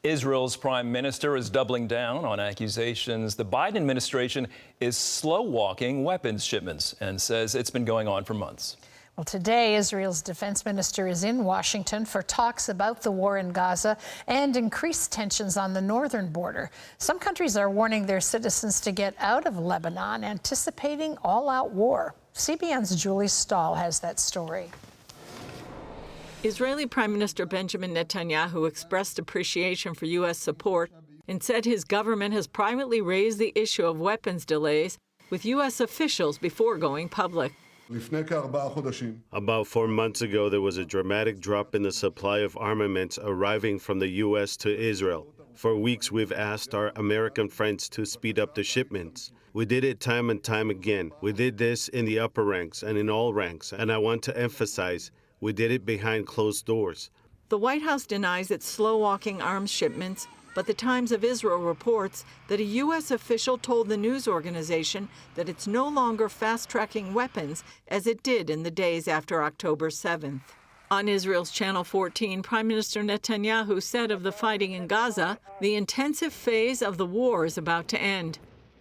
Israel's Prime Minister is doubling down on accusations the Biden administration is slow-walking weapons shipments and says it's been going on for months. Well, today, Israel's Defense Minister is in Washington for talks about the war in Gaza and increased tensions on the northern border. Some countries are warning their citizens to get out of Lebanon, anticipating all-out war. CBN's Julie Stahl has that story. Israeli Prime Minister Benjamin Netanyahu expressed appreciation for U.S. support and said his government has privately raised the issue of weapons delays with U.S. officials before going public. About 4 months ago, there was a dramatic drop in the supply of armaments arriving from the U.S. to Israel. For weeks, we've asked our American friends to speed up the shipments. We did it time and time again. We did this in the upper ranks and in all ranks, and I want to emphasize, we did it behind closed doors. The White House denies it's slow-walking arms shipments, but the Times of Israel reports that a U.S. official told the news organization that it's no longer fast-tracking weapons as it did in the days after October 7th. On Israel's Channel 14, Prime Minister Netanyahu said of the fighting in Gaza, the intensive phase of the war is about to end.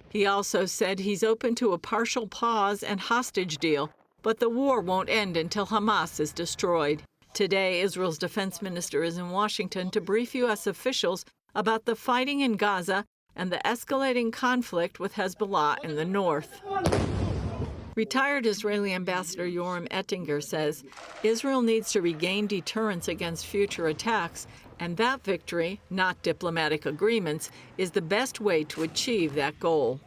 He also said he's open to a partial pause and hostage deal, but the war won't end until Hamas is destroyed. Today, Israel's defense minister is in Washington to brief U.S. officials about the fighting in Gaza and the escalating conflict with Hezbollah in the north. Retired Israeli Ambassador Yoram Ettinger says Israel needs to regain deterrence against future attacks, and that victory, not diplomatic agreements, is the best way to achieve that goal.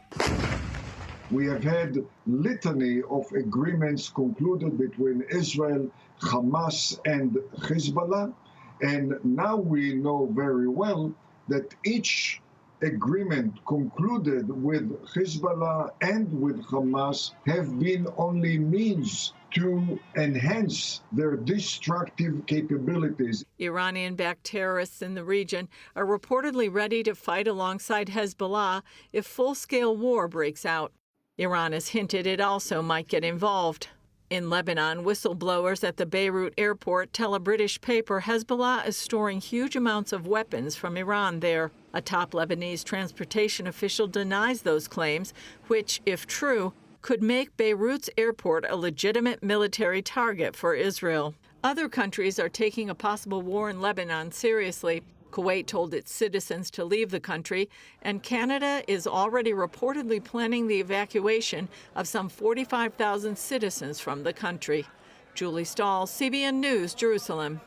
We have had litany of agreements concluded between Israel, Hamas, and Hezbollah, and now we know very well that each agreement concluded with Hezbollah and with Hamas have been only means to enhance their destructive capabilities. Iranian-backed terrorists in the region are reportedly ready to fight alongside Hezbollah if full-scale war breaks out. Iran has hinted it also might get involved. In Lebanon, whistleblowers at the Beirut airport tell a British paper Hezbollah is storing huge amounts of weapons from Iran there. A top Lebanese transportation official denies those claims, which, if true, could make Beirut's airport a legitimate military target for Israel. Other countries are taking a possible war in Lebanon seriously. Kuwait told its citizens to leave the country, and Canada is already reportedly planning the evacuation of some 45,000 citizens from the country. Julie Stahl, CBN News, Jerusalem.